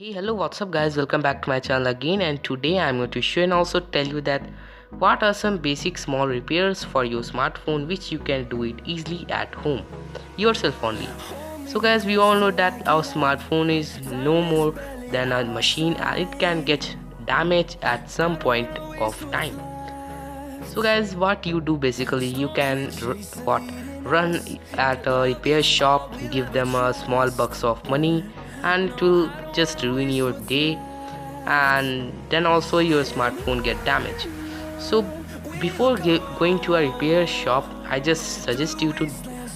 Hey, hello, what's up guys? Welcome back to my channel again, and today I'm going to show and also tell you that what are some basic small repairs for your smartphone which you can do it easily at home yourself only. So guys, we all know that our smartphone is no more than a machine and it can get damaged at some point of time. So guys, what you do basically, you can run at a repair shop, give them a small bucks of money, and it will just ruin your day, and then also your smartphone get damaged. So before going to a repair shop, I just suggest you to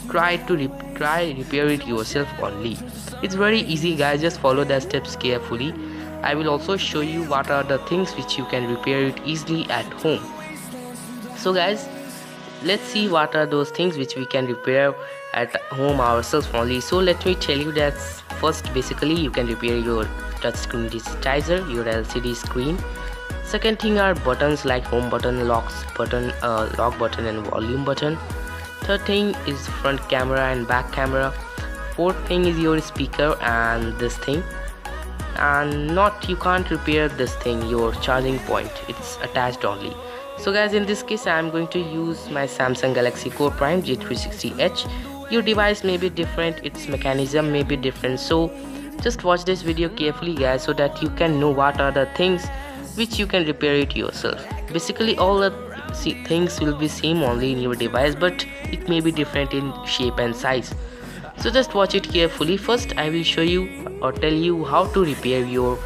try repair it yourself only. It's very easy guys, just follow the steps carefully. I will also show you what are the things which you can repair it easily at home. So guys, let's see what are those things which we can repair at home ourselves only. So let me tell you that first, basically you can repair your touchscreen digitizer, your LCD screen. Second thing are buttons like home button, lock button and volume button. Third thing is front camera and back camera. Fourth thing is your speaker and this thing. And not, you can't repair this thing, your charging point, it's attached only. So guys, in this case I am going to use my Samsung Galaxy Core Prime G360H. Your device may be different, its mechanism may be different, so just watch this video carefully guys, so that you can know what are the things which you can repair it yourself. Basically all the things will be same only in your device, but it may be different in shape and size. So just watch it carefully. First I will show you or tell you how to repair your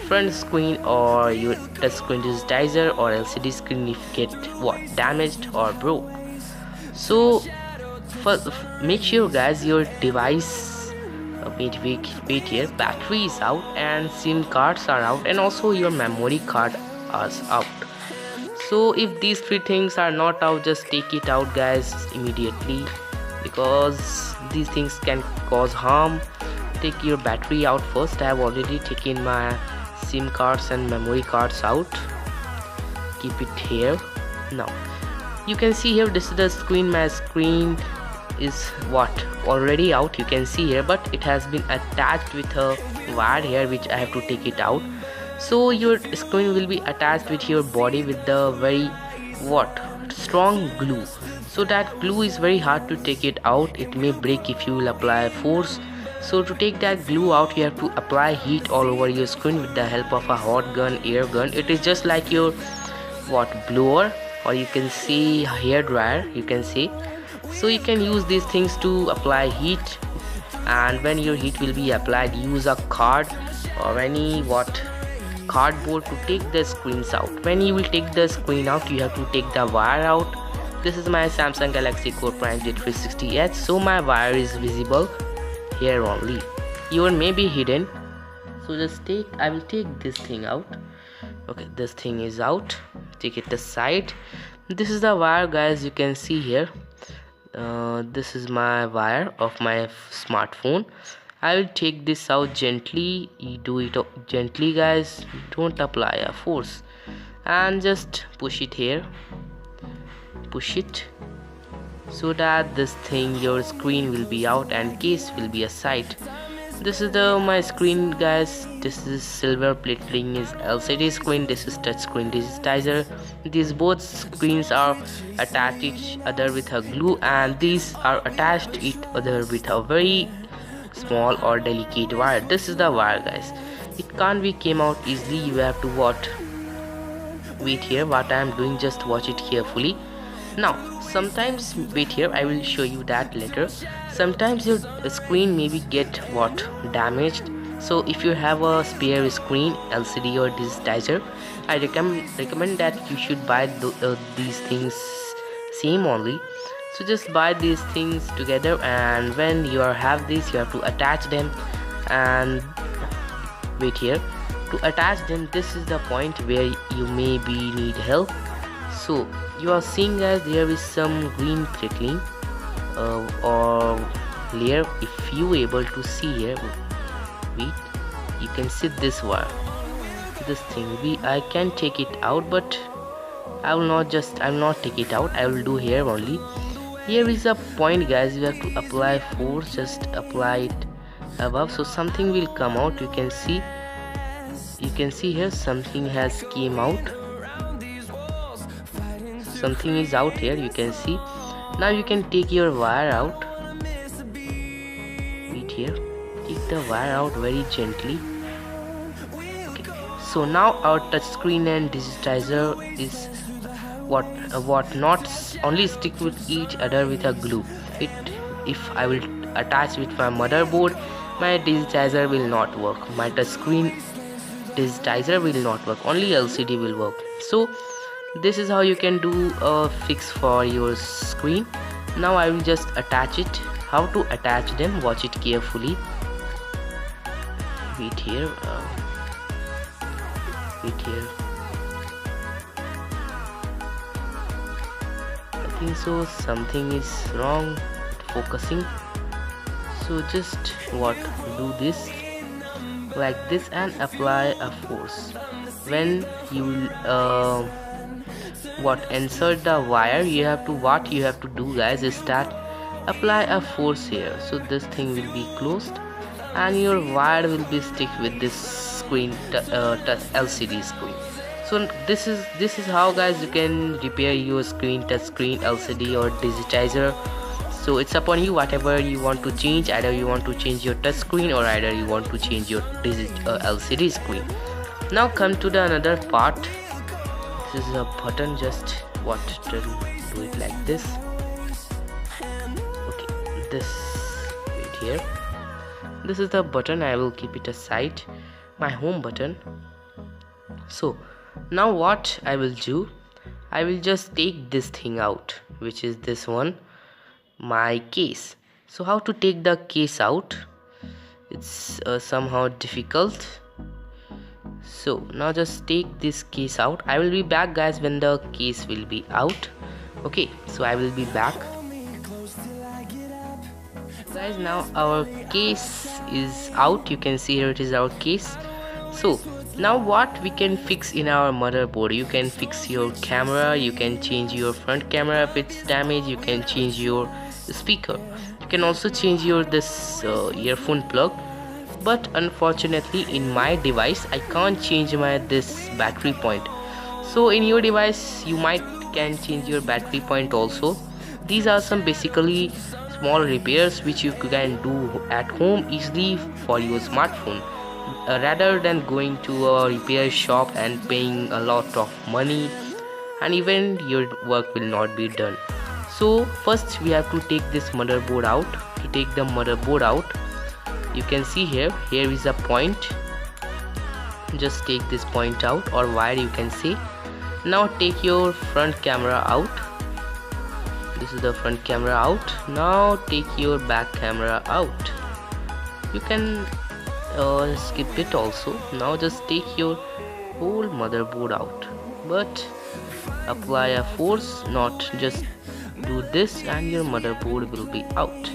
front screen or your touch screen digitizer or LCD screen if you get damaged or broke. So first, make sure guys your device wait here, battery is out and SIM cards are out and also your memory card is out. So if these three things are not out, just take it out guys immediately, because these things can cause harm. Take your battery out first. I have already taken my SIM cards and memory cards out. Keep it here. Now you can see here, this is the screen. My screen is already out, you can see here, but it has been attached with a wire here which I have to take it out. So your screen will be attached with your body with the very strong glue. So that glue is very hard to take it out, it may break if you will apply force. So to take that glue out, you have to apply heat all over your screen with the help of a hot gun, air gun. It is just like your blower, or you can say hair dryer, you can say. So you can use these things to apply heat, and when your heat will be applied, use a card or any cardboard to take the screens out. When you will take the screen out, you have to take the wire out. This is my Samsung Galaxy Core Prime G360H, so my wire is visible here only. Your may be hidden, so just I will take this thing out. Okay, this thing is out, take it aside. This is the wire guys, you can see here. This is my wire of my smartphone. I will take this out gently. You do it gently guys, don't apply a force, and just push it here, push it, so that this thing, your screen will be out and case will be aside. This is my screen guys. This is silver plating is LCD screen, this is touch screen digitizer. These both screens are attached each other with a glue, and these are attached each other with a very small or delicate wire. This is the wire guys, it can't be came out easily. You have to wait here. What I am doing, just watch it carefully. Now sometimes, wait here, I will show you that later. Sometimes your screen maybe get damaged. So if you have a spare screen, LCD or digitizer, I recommend that you should buy these things same only. So just buy these things together, and when you have this, you have to attach them. And wait here, to attach them, this is the point where you maybe need help. So you are seeing guys, there is some green crackling or layer. If you able to see here, wait, you can see this wire, this thing. I can take it out, but I will not take it out. I will do here only. Here is a point guys, you have to apply force, just apply it above, so something will come out. You can see you can see here something has came out. Something is out here, you can see. Now you can take your wire out. Wait here, take the wire out very gently. Okay. So now our touchscreen and digitizer is what not only stick with each other with a glue. If I will attach with my motherboard, my digitizer will not work, my touchscreen digitizer will not work, only LCD will work. So this is how you can do a fix for your screen. Now I will just attach it. How to attach them, watch it carefully. Wait here, wait here. I think so something is wrong focusing. So just do this like this and apply a force. When you insert the wire, you have to do guys is that apply a force here. So this thing will be closed and your wire will be stick with this screen, LCD screen. So this is how guys you can repair your touch screen, LCD or digitizer. So it's upon you, whatever you want to change. Either you want to change your touch screen or either you want to change your LCD screen. Now come to the another part. This is a button, just do it like this. Okay, wait here. This is the button, I will keep it aside, my home button. So now what I will do, I will just take this thing out, which is this one, my case. So how to take the case out, it's somehow difficult. So now just take this case out. I will be back guys when the case will be out. Okay, so I will be back guys. Now our case is out, you can see here it is our case. So now what we can fix in our motherboard, you can fix your camera, you can change your front camera if it's damaged, you can change your speaker, you can also change your this earphone plug. But unfortunately in my device I can't change this battery point. So in your device you can change your battery point also. These are some basically small repairs which you can do at home easily for your smartphone, rather than going to a repair shop and paying a lot of money, and even your work will not be done. So first we have to take this motherboard out. To take the motherboard out, you can see here is a point. Just take this point out, or wire you can see. Now take your front camera out. This is the front camera out. Now take your back camera out. You can skip it also. Now just take your whole motherboard out, but apply a force, not just do this and your motherboard will be out.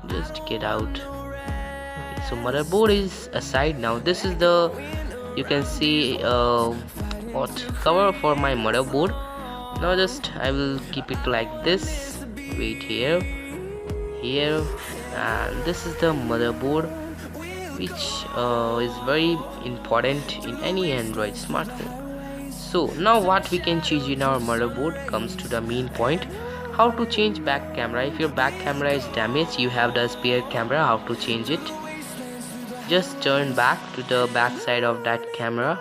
Just get out. Okay, so motherboard is aside. Now this is the, you can see cover for my motherboard. Now just I will keep it like this. Wait here, and this is the motherboard, which is very important in any Android smartphone. So now what we can change in our motherboard comes to the main point. How to change back camera. If your back camera is damaged, you have the spare camera, how to change it. Just turn back to the back side of that camera.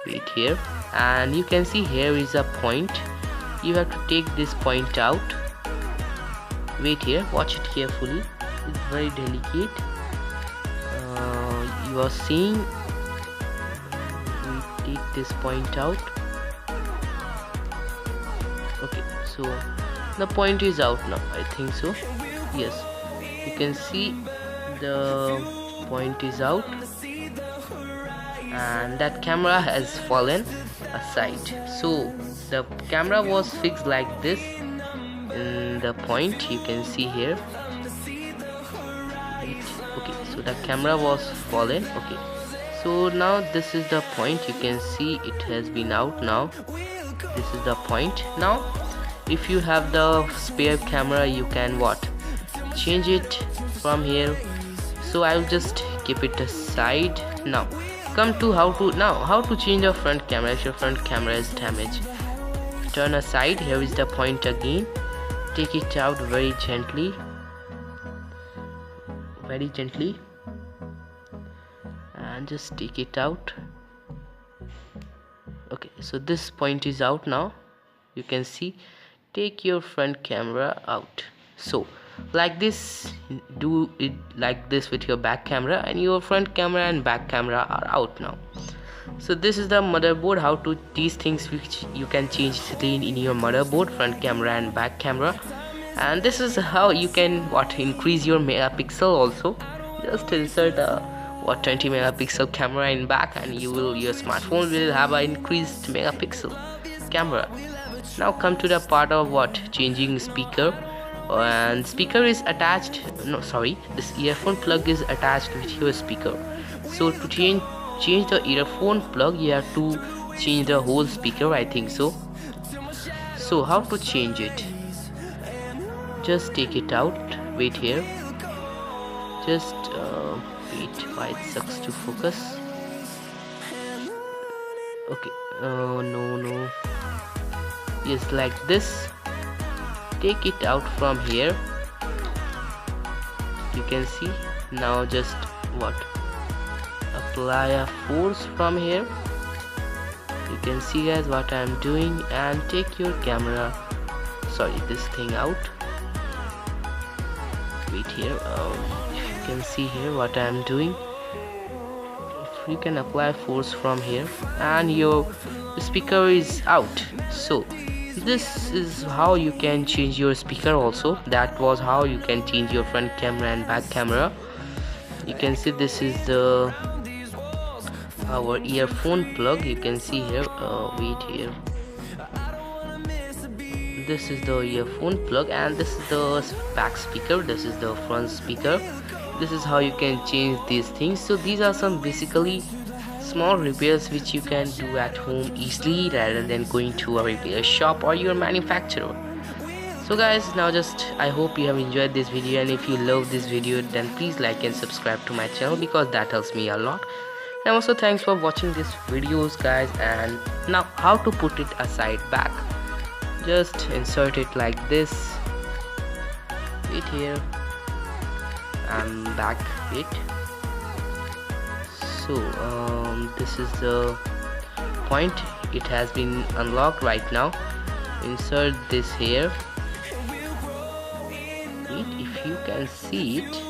Wait here, and you can see here is a point. You have to take this point out. Wait here, watch it carefully, it's very delicate. You are seeing, we take this point out. Okay, so the point is out now, I think so. Yes, you can see the point is out, and that camera has fallen aside. So the camera was fixed like this. In the point you can see here. Okay, so the camera was fallen. Okay, so now this is the point. You can see it has been out now. This is the point. Now if you have the spare camera, you can change it from here. So I will just keep it aside. Now come to how to change the front camera if your front camera is damaged. Turn aside. Here is the point again. Take it out very gently, and just take it out. Okay, so this point is out now. You can see. Take your front camera out. So like this, do it like this with your back camera, and your front camera and back camera are out now. So this is the motherboard, how to these things which you can change screen in your motherboard, front camera and back camera. And this is how you can increase your megapixel also. Just insert a 20 megapixel camera in back, and your smartphone will have an increased megapixel camera. Now come to the part of changing speaker, and speaker is attached, this earphone plug is attached with your speaker. So to change the earphone plug, you have to change the whole speaker, I think so. So how to change it? Just take it out. Wait here. Just wait, why it sucks to focus. Okay, no, yes, like this. Take it out from here. You can see. Now just apply a force from here. You can see guys what I am doing, and take your camera, this thing out. Wait here. If you can see here what I am doing, you can apply force from here, and your speaker is out. So this is how you can change your speaker also. That was how you can change your front camera and back camera. You can see this is our earphone plug. You can see here. Wait here. This is the earphone plug, and this is the back speaker. This is the front speaker. This is how you can change these things. So these are some basically small repairs which you can do at home easily rather than going to a repair shop or your manufacturer. So guys, now I hope you have enjoyed this video, and if you love this video, then please like and subscribe to my channel, because that helps me a lot. And also thanks for watching these videos guys. And now how to put it aside back. Just insert it like this. Wait here. And back it. So this is the point. It has been unlocked right now. Insert this here. Wait, if you can see it.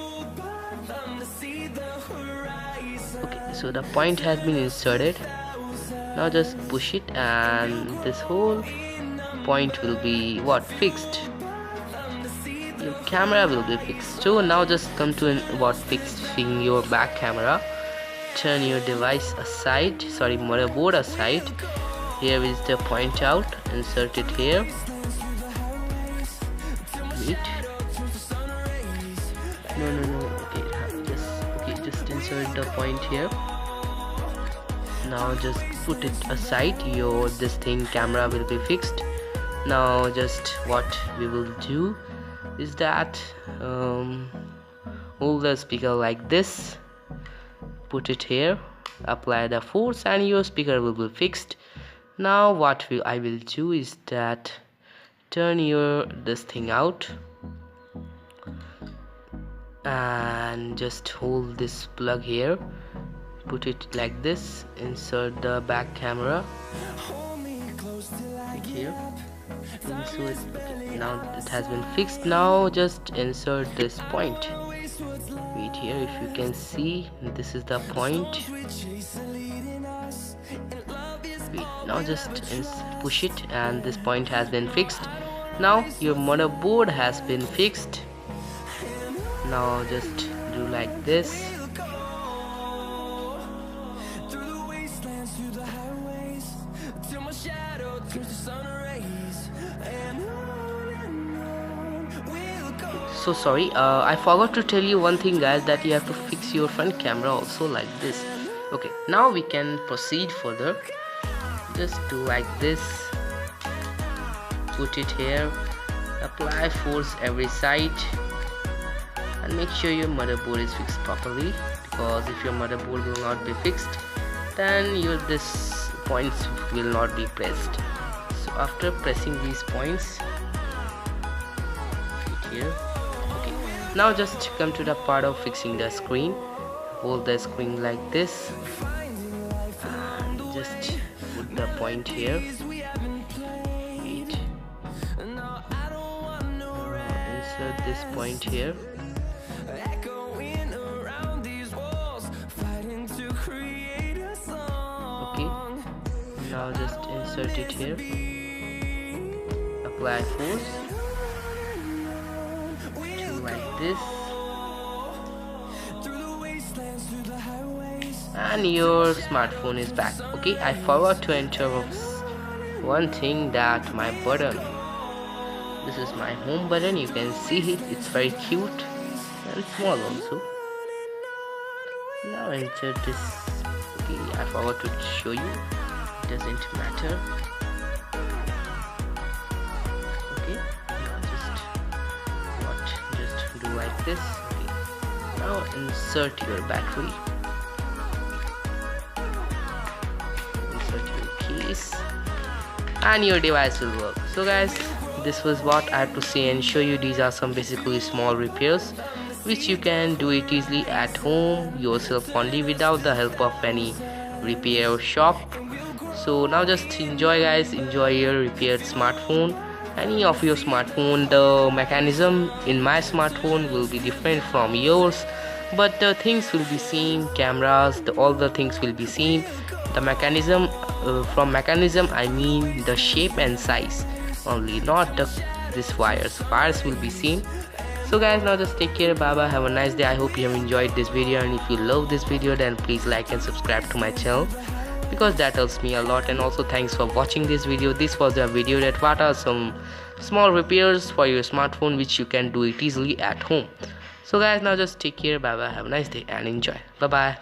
Okay, so the point has been inserted. Now just push it, and this whole point will be fixed. Your camera will be fixed. So now just come to fixing your back camera. Turn your device aside, motherboard aside. Here is the point out. Insert it here. Wait. No. Okay, just insert the point here. Now just put it aside. This camera will be fixed. Now just what we will do is that hold the speaker like this, put it here, apply the force, and your speaker will be fixed. Now what I will do is that turn this thing out, and just hold this plug here, put it like this, insert the back camera right here. Insert. Okay, now it has been fixed. Now just insert this point. Wait here, if you can see, this is the point. Wait, now just push it, and this point has been fixed. Now your motherboard has been fixed. Now just do like this. So sorry, I forgot to tell you one thing guys, that you have to fix your front camera also like this. Okay, now we can proceed further. Just do like this, put it here, apply force every side, and make sure your motherboard is fixed properly, because if your motherboard will not be fixed, then this points will not be pressed. So after pressing these points here, okay, now just come to the part of fixing the screen. Hold the screen like this and just put the point here. Wait. Insert this point here. Okay, now just insert it here. Apply force to like this, and your smartphone is back. Okay, I forgot to enter one thing, that my button. This is my home button. You can see it, it's very cute and small also. Now enter this. Okay, I forgot to show you, it doesn't matter. Okay, now just do like this. Okay, now insert your battery, insert your case, and your device will work. So guys, this was what I have to say and show you. These are some basically small repairs which you can do it easily at home yourself only, without the help of any repair shop. So now just enjoy guys, enjoy your repaired smartphone, any of your smartphone. The mechanism in my smartphone will be different from yours, but the things will be same. Cameras, all the things will be same. The mechanism, from mechanism I mean the shape and size only, not this wires will be same. So guys, now just take care, bye bye, have a nice day. I hope you have enjoyed this video, and if you love this video then please like and subscribe to my channel, because that helps me a lot. And also thanks for watching this video. This was the video that what are some small repairs for your smartphone which you can do it easily at home. So guys, now just take care, bye bye, have a nice day and enjoy, bye bye.